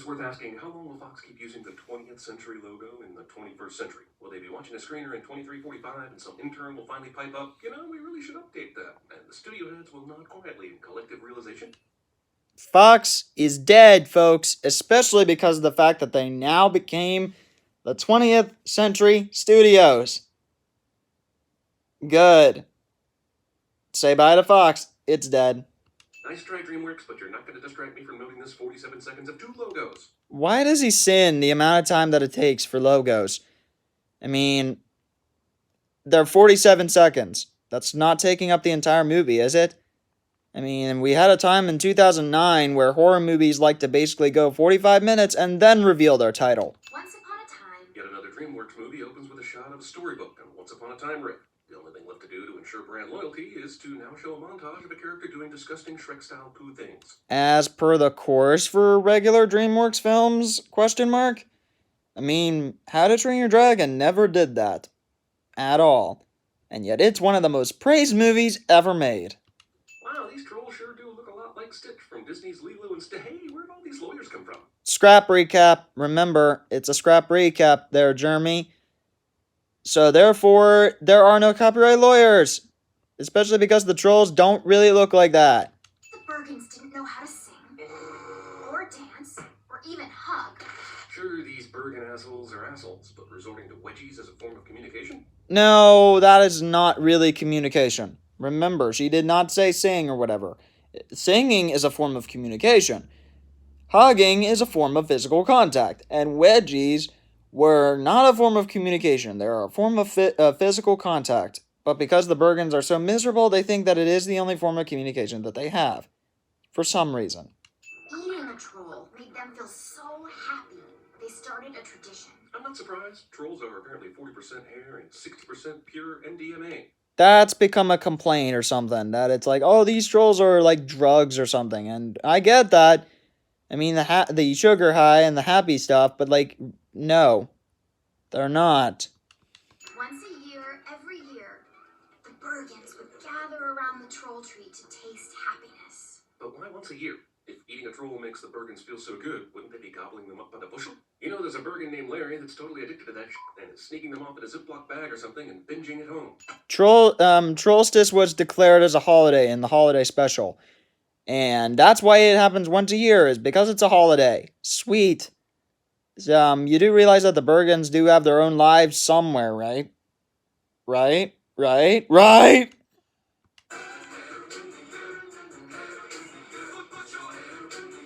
it's worth asking, how long will Fox keep using the 20th century logo in the 21st century? Will they be watching a screener in 2345 and some intern will finally pipe up, we really should update that, and the studio heads will nod quietly in collective realization? Fox is dead, folks, especially because of the fact that they now became the 20th Century Studios. Good. Say bye to Fox. It's dead. Nice try, DreamWorks, but you're not going to distract me from noting this 47 seconds of 2 logos. Why does he sin the amount of time that it takes for logos? I mean, they're 47 seconds. That's not taking up the entire movie, is it? I mean, we had a time in 2009 where horror movies like to basically go 45 minutes and then reveal their title. Once Upon a Time. Yet another DreamWorks movie opens with a shot of a storybook on Once Upon a Time riff. The only thing left to do to ensure brand loyalty is to now show a montage of a character doing disgusting Shrek-style poo things. As per the course for regular DreamWorks films, ? I mean, How to Train Your Dragon never did that. At all. And yet it's one of the most praised movies ever made. Wow, these trolls sure do look a lot like Stitch from Disney's Lilo and Stitch. Hey, where'd all these lawyers come from? Scrap recap. Remember, it's a scrap recap there, Jeremy. So therefore, there are no copyright lawyers. Especially because the trolls don't really look like that. The Bergens didn't know how to sing, or dance, or even hug. Sure, these Bergen assholes are assholes, but resorting to wedgies as a form of communication? No, that is not really communication. Remember, she did not say sing or whatever. Singing is a form of communication. Hugging is a form of physical contact. And wedgies were not a form of communication. They're a form of physical contact. But because the Bergens are so miserable, they think that it is the only form of communication that they have. For some reason. Eating a troll made them feel so happy. They started a tradition. I'm not surprised. Trolls are apparently 40% hair and 60% pure MDMA. That's become a complaint or something. That it's like, oh, these trolls are like drugs or something. And I get that. I mean, the sugar high and the happy stuff, but like, no. They're not. Once a year, every year, the Bergens would gather around the troll tree to taste happiness. But why once a year? If eating a troll makes the Bergens feel so good, wouldn't they be gobbling them up by the bushel? There's a Bergen named Larry that's totally addicted to that and is sneaking them off in a Ziploc bag or something and binging at home. Trollstice was declared as a holiday in the holiday special. And that's why it happens once a year, is because it's a holiday. Sweet. You do realize that the Bergens do have their own lives somewhere, right? Right?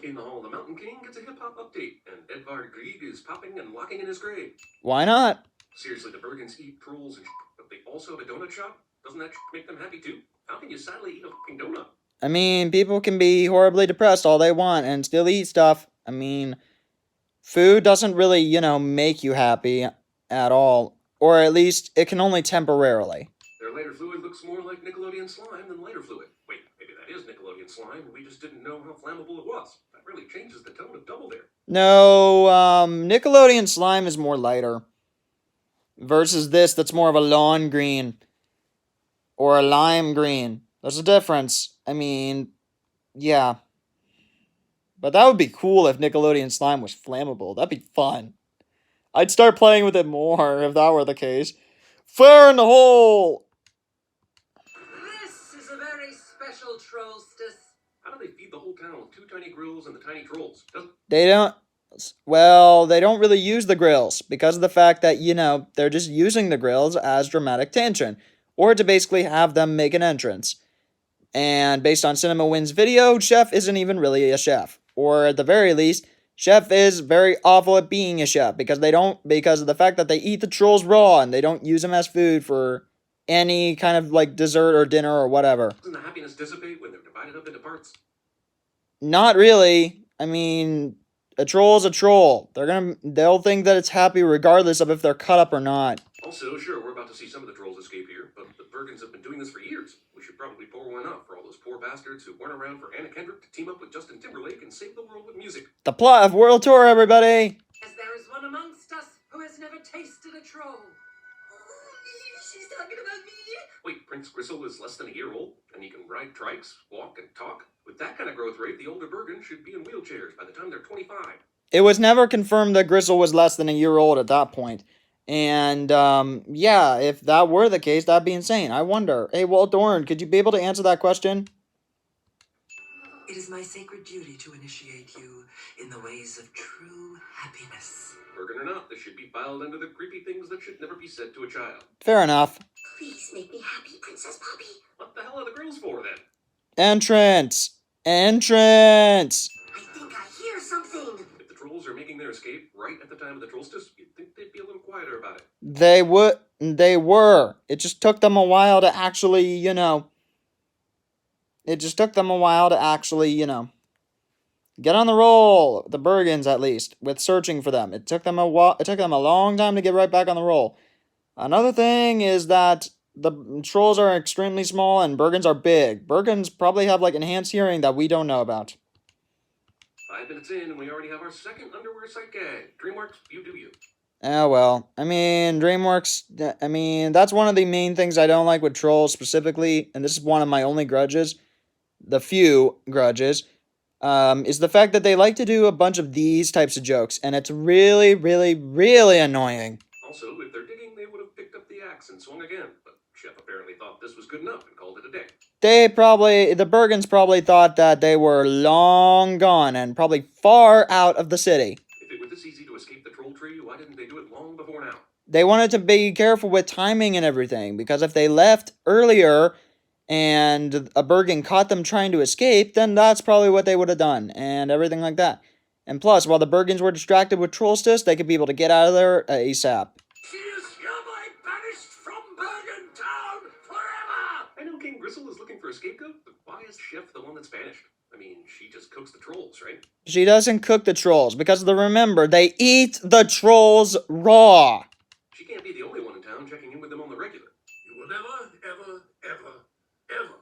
In the Hall, the Mountain King gets a hip-hop update, and Edvard Grieg is popping and locking in his grave. Why not? Seriously, the Bergens eat trolls and but they also have a donut shop? Doesn't that make them happy too? How can you sadly eat a fucking donut? I mean, people can be horribly depressed all they want and still eat stuff. I mean, food doesn't really, make you happy at all. Or at least, it can only temporarily. Their lighter fluid looks more like Nickelodeon slime than lighter fluid. Wait, maybe that is Nickelodeon slime, and we just didn't know how flammable it was. That really changes the tone of Double Dare. No, Nickelodeon slime is more lighter. Versus this, that's more of a lawn green. Or a lime green. There's a difference. I mean, yeah. But that would be cool if Nickelodeon slime was flammable. That'd be fun. I'd start playing with it more if that were the case. Fire in the hole! This is a very special trollstice. How do they feed the whole town with 2 tiny grills and the tiny trolls? They don't really use the grills because of the fact that, they're just using the grills as dramatic tension. Or to basically have them make an entrance. And based on CinemaWins' video, Chef isn't even really a chef. Or at the very least, Chef is very awful at being a chef because of the fact that they eat the trolls raw and they don't use them as food for any kind of like dessert or dinner or whatever. Doesn't the happiness dissipate when they're divided up into parts? Not really. I mean, a troll is a troll. They'll think that it's happy regardless of if they're cut up or not. Also, sure, we're about to see some of the trolls escape here, but the Bergens have been doing this for years. We should probably pour one up for all those poor bastards who weren't around for Anna Kendrick to team up with Justin Timberlake and save the world with music. The plot of World Tour, everybody! As there is one amongst us who has never tasted a troll. She's talking about me. Wait, Prince Gristle is less than a year old, and he can ride trikes, walk, and talk? With that kind of growth rate, the older Bergen should be in wheelchairs by the time they're 25. It was never confirmed that Gristle was less than a year old at that point. And, yeah, if that were the case, that'd be insane. I wonder. Hey, Walt Dorn, could you be able to answer that question? It is my sacred duty to initiate you in the ways of true happiness. Bergen or not, this should be filed under the creepy things that should never be said to a child. Fair enough. Please make me happy, Princess Poppy. What the hell are the grills for, then? Entrance! Entrance! I think I hear something. If the trolls are making their escape right at the time of the trollstice, you'd think they'd be a little quieter about it. They were. It just took them a while to actually, you know... It just took them a while to actually, you know... Get on the roll, the Bergens at least, with searching for them. It took them a long time to get right back on the roll. Another thing is that the trolls are extremely small and Bergens are big. Bergens probably have like enhanced hearing that we don't know about. 5 minutes in and we already have our second underwear sight gag. DreamWorks, you do you. Oh well, I mean, DreamWorks, I mean, that's one of the main things I don't like with trolls specifically, and this is one of my only grudges, the few grudges, is the fact that they like to do a bunch of these types of jokes, and it's really, really, really annoying. Also, if they're digging, they would have picked up the axe and swung again, but Chef apparently thought this was good enough and called it a day. The Bergens probably thought that they were long gone and probably far out of the city. If it were this easy to escape the troll tree, why didn't they do it long before now? They wanted to be careful with timing and everything, because if they left earlier and a Bergen caught them trying to escape, then that's probably what they would have done, and everything like that. And plus, while the Bergens were distracted with Trollstice, they could be able to get out of there ASAP. She is hereby banished from Bergen Town forever! I know King Gristle is looking for a scapegoat, but why is Chef the one that's banished? I mean, she just cooks the trolls, right? She doesn't cook the trolls, because remember, they eat the trolls raw. She can't be the only one in town checking in with them on the regular. You will never, ever, ever, ever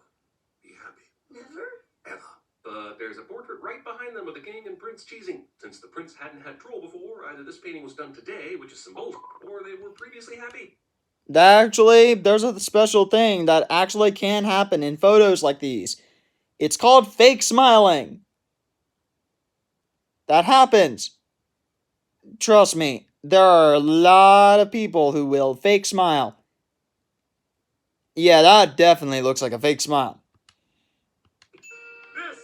be happy. Never? Ever. But there's a portrait right behind them of the king and prince cheesing. Since the prince hadn't had troll before, either this painting was done today, which is symbolic, or they were previously happy. Actually, there's a special thing that actually can happen in photos like these. It's called fake smiling. That happens. Trust me, there are a lot of people who will fake smile. Yeah, that definitely looks like a fake smile. This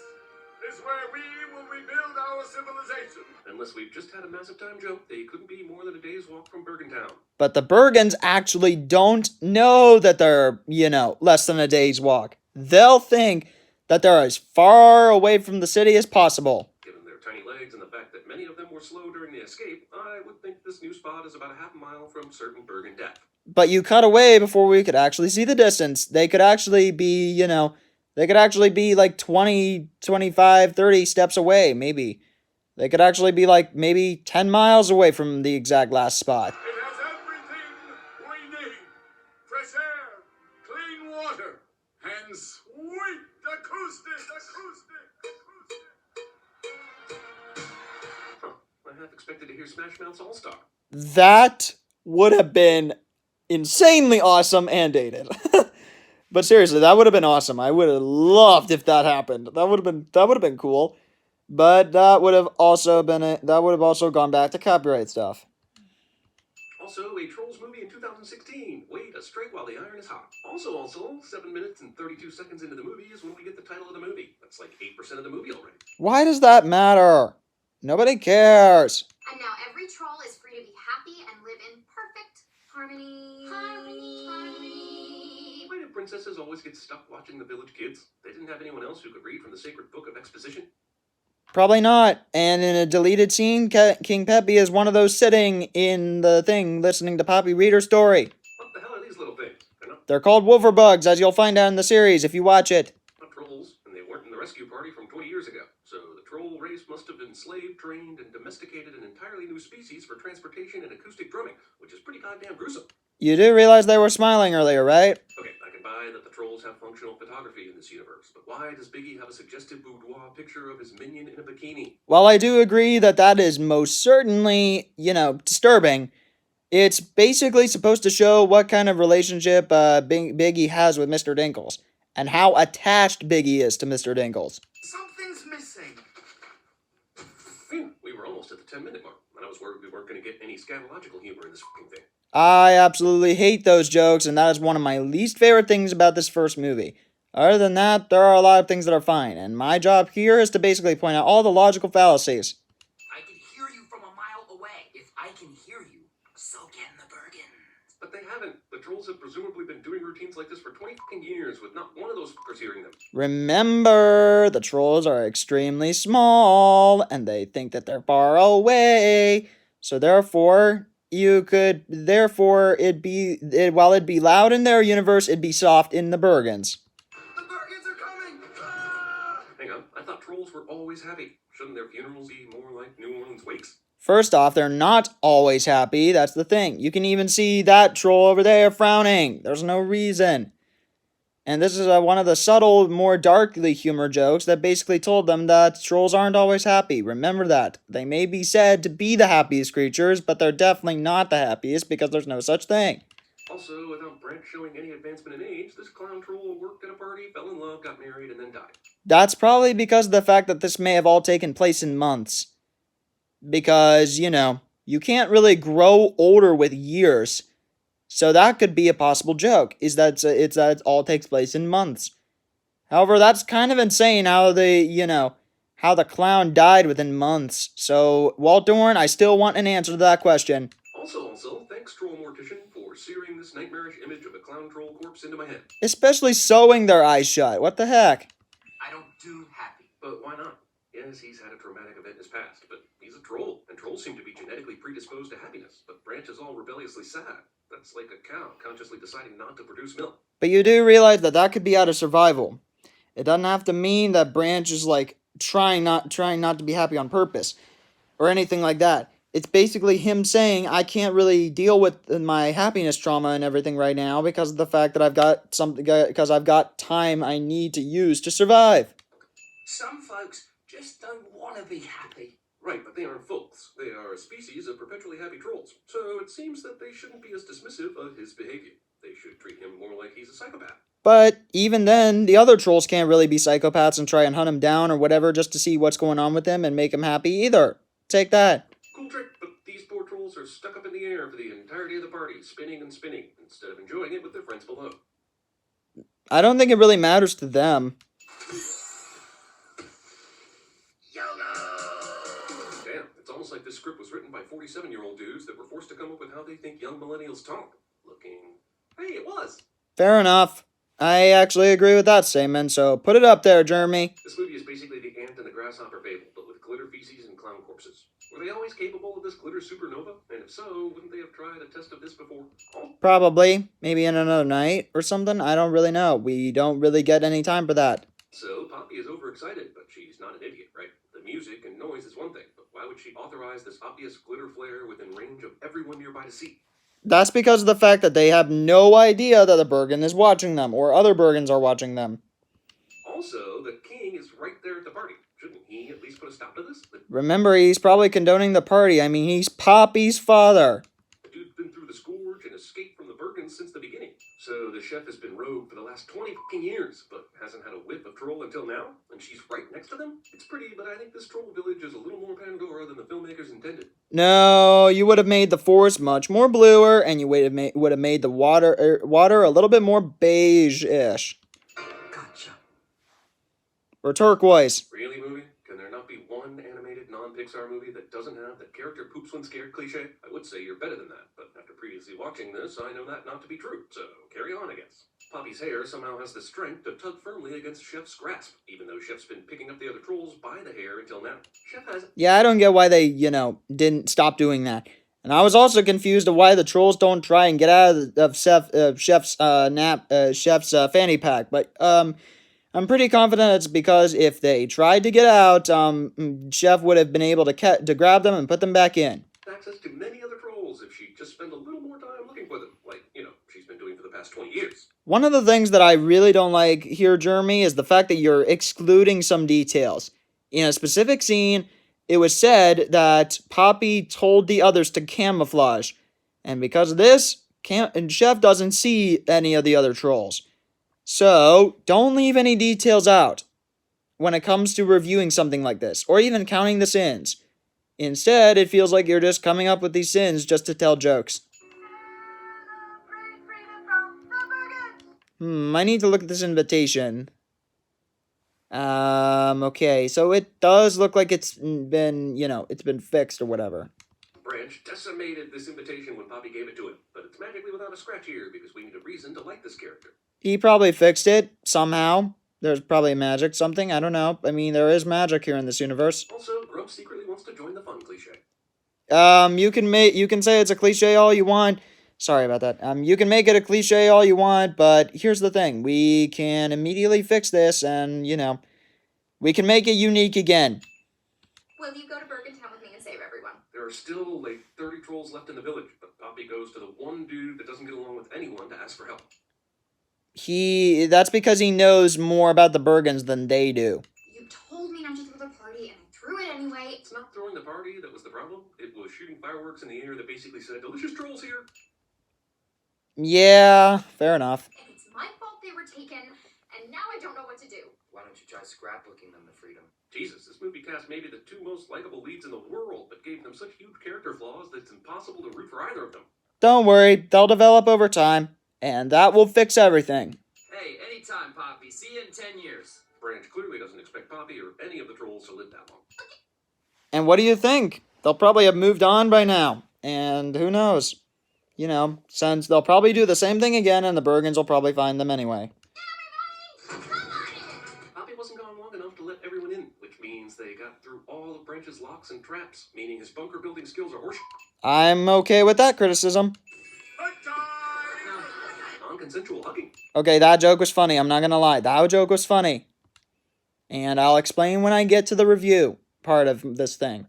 is where we will rebuild our civilization. Unless we've just had a massive time jump, they couldn't be more than a day's walk from Bergen Town. But the Bergens actually don't know that they're, less than a day's walk. They'll think that they're as far away from the city as possible. Given their tiny legs and the fact that many of them were slow during the escape, I would think this new spot is about a half mile from certain Bergen depth. But you cut away before we could actually see the distance. They could actually be, they could actually be like 20, 25, 30 steps away, maybe. They could actually be like maybe 10 miles away from the exact last spot. It has everything we need. Fresh air, clean water, and sweet acoustics. Huh. I half expected to hear Smash Mouth's All-Star. That would have been insanely awesome and dated. But seriously, that would have been awesome. I would have loved if that happened. That would have been cool. But that would have also gone back to copyright stuff. Also, a Trolls movie in 2016. Wait a straight while the iron is hot. Also, 7 minutes and 32 seconds into the movie is when we get the title of the movie. That's like 8% of the movie already. Why does that matter? Nobody cares. And now every troll is free to be happy and live in perfect harmony. Harmony. Why do princesses always get stuck watching the Village Kids? They didn't have anyone else who could read from the sacred book of exposition? Probably not. And in a deleted scene, King Peppy is one of those sitting in the thing listening to Poppy read her story. What the hell are these little things? They're called Wolverbugs, as you'll find out in the series if you watch it. Not trolls, and they weren't in the rescue party from 20 years ago. So the troll race must have enslaved, trained, and domesticated an entirely new species for transportation and acoustic drumming, which is pretty goddamn gruesome. You do realize they were smiling earlier, right? Okay, I can buy that the trolls have functional photography in this universe, but why does Biggie have a suggestive boudoir picture of his minion in a bikini? While I do agree that is most certainly, disturbing, it's basically supposed to show what kind of relationship Biggie has with Mr. Dinkles, and how attached Biggie is to Mr. Dinkles. Something's missing. Phew, we were almost at the 10-minute mark, and I was worried we weren't going to get any scatological humor in this fucking thing. I absolutely hate those jokes, and that is one of my least favorite things about this first movie. Other than that, there are a lot of things that are fine, and my job here is to basically point out all the logical fallacies. I can hear you from a mile away. If I can hear you, so can the Bergens. But they haven't. The trolls have presumably been doing routines like this for 20 fucking years with not one of those fuckers hearing them. Remember, the trolls are extremely small, and they think that they're far away. So therefore, while it'd be loud in their universe, it'd be soft in the Bergens. The Bergens are coming! Ah! Hang on, I thought trolls were always happy. Shouldn't their funerals be more like New Orleans wakes? First off, they're not always happy, that's the thing. You can even see that troll over there frowning. There's no reason. And this is one of the subtle, more darkly humor jokes that basically told them that trolls aren't always happy. Remember that. They may be said to be the happiest creatures, but they're definitely not the happiest because there's no such thing. Also, without Brent showing any advancement in age, this clown troll worked at a party, fell in love, got married, and then died. That's probably because of the fact that this may have all taken place in months. Because, you can't really grow older with years. So that could be a possible joke, is that it all takes place in months. However, that's kind of insane how how the clown died within months. So, Walt Dorn, I still want an answer to that question. Also, thanks, Troll Mortician, for searing this nightmarish image of a clown troll corpse into my head. Especially sewing their eyes shut. What the heck? I don't do happy. But why not? Yes, he's had a traumatic event in his past, but he's a troll, and trolls seem to be genetically predisposed to happiness, but Branch is all rebelliously sad. That's like a cow consciously deciding not to produce milk. But you do realize that could be out of survival. It doesn't have to mean that Branch is trying not to be happy on purpose or anything like that. It's basically him saying, I can't really deal with my happiness trauma and everything right now because of the fact that I've got time I need to use to survive. Some folks just don't want to be happy. Right, but they aren't folks. They are a species of perpetually happy trolls. So it seems that they shouldn't be as dismissive of his behavior. They should treat him more like he's a psychopath. But even then, the other trolls can't really be psychopaths and try and hunt him down or whatever just to see what's going on with him and make him happy either. Take that. Cool trick, but these poor trolls are stuck up in the air for the entirety of the party, spinning and spinning, instead of enjoying it with their friends below. I don't think it really matters to them. Damn, it's almost like this script was written by 47-year-old dudes that were forced to come up with how they think young millennials talk. Hey, it was. Fair enough. I actually agree with that statement, so put it up there, Jeremy. This movie is basically the ant and the grasshopper fable, but with glitter feces and clown corpses. Were they always capable of this glitter supernova? And if so, wouldn't they have tried a test of this before? Oh. Probably. Maybe in another night or something. I don't really know. We don't really get any time for that. So, Poppy is overexcited, but she's not an idiot, right? The music and noise is one thing, but why would she authorize this obvious glitter flare within range of everyone nearby to see? That's because of the fact that they have no idea that the Bergen is watching them, or other Bergens are watching them. Also, the king is right there at the party. Shouldn't he at least put a stop to this? Remember, he's probably condoning the party. I mean, he's Poppy's father. The dude's been through the scourge and escaped from the Bergens since the beginning. So the chef has been rogue for the last 20 fucking years, but hasn't had a whiff of troll until now, and she's right next to them? It's pretty, but I think this troll village is a little more Pandora than the filmmakers intended. No, you would have made the forest much more bluer, and you would have made the water a little bit more beige-ish. Gotcha. Or turquoise. Really, movie? Can there not be one animated non-Pixar movie that doesn't have the character poops when scared cliche? I would say you're better than that, but after previously watching this, I know that not to be true, so carry on, I guess. Poppy's hair somehow has the strength to tug firmly against Chef's grasp, even though Chef's been picking up the otother trolls by the hair until now. Chef has... Yeah, I don't get why they, didn't stop doing that. And I was also confused of why the trolls don't try and get out of Chef's fanny pack, but, I'm pretty confident it's because if they tried to get out, Chef would have been able to grab them and put them back in. Access to many other trolls if she'd just spend a little more time looking for them, like, she's been doing for the past 20 years. One of the things that I really don't like here, Jeremy, is the fact that you're excluding some details. In a specific scene, it was said that Poppy told the others to camouflage, and because of this, Chef doesn't see any of the other trolls. So, don't leave any details out when it comes to reviewing something like this, or even counting the sins. Instead, it feels like you're just coming up with these sins just to tell jokes. I need to look at this invitation. Okay, so it does look like it's been, it's been fixed or whatever. Branch decimated this invitation when Poppy gave it to him, but it's magically without a scratch here because we need a reason to like this character. He probably fixed it somehow. There's probably magic, something, I don't know. I mean, there is magic here in this universe. Also, Grump secretly wants to join the fun cliche. You can say it's a cliche all you want. Sorry about that. You can make it a cliche all you want, but here's the thing. We can immediately fix this and, we can make it unique again. Will you go to Bergentown with me and save everyone? There are still like 30 trolls left in the village, but Poppy goes to the one dude that doesn't get along with anyone to ask for help. That's because he knows more about the Bergens than they do. You told me not to throw the party, and I threw it anyway. It's not throwing the party that was the problem. It was shooting fireworks in the air that basically said, "Delicious trolls here." Yeah, fair enough. And it's my fault they were taken, and now I don't know what to do. Why don't you try scrapbooking them to freedom? Jesus, this movie cast maybe the two most likable leads in the world, but gave them such huge character flaws that it's impossible to root for either of them. Don't worry, they'll develop over time, and that will fix everything. Hey, anytime, Poppy. See you in 10 years. Branch clearly doesn't expect Poppy or any of the trolls to live that long. And what do you think? They'll probably have moved on by now, and who knows? Since they'll probably do the same thing again, and the Bergens will probably find them anyway. Poppy wasn't gone long enough to let everyone in, which means they got through all of Branch's locks and traps, meaning his bunker building skills are horseshit. I'm okay with that criticism. Non-consensual hugging. Okay, that joke was funny, I'm not gonna lie. That joke was funny. And I'll explain when I get to the review part of this thing.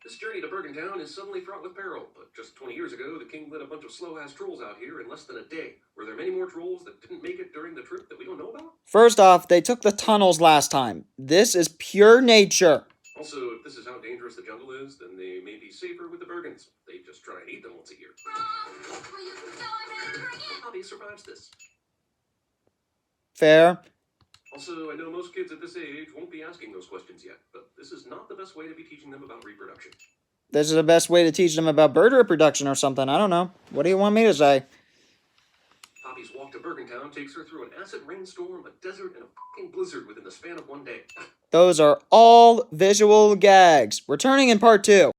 This journey to Bergentown is suddenly fraught with peril, but just 20 years ago, the king let a bunch of slow-ass trolls out here in less than a day. Were there many more trolls that didn't make it during the trip that we don't know about? First off, they took the tunnels last time. This is pure nature. Also, if this is how dangerous the jungle is, then they may be safer with the Bergens. They just try and eat them once a year. Will you tell him and bring it? Poppy survives this. Fair. Also, I know most kids at this age won't be asking those questions yet, but this is not the best way to be teaching them about reproduction. This is the best way to teach them about bird reproduction or something. I don't know. What do you want me to say? Poppy's walk to Bergentown takes her through an acid rainstorm, a desert, and a fucking blizzard within the span of one day. Those are all visual gags. Returning in part 2.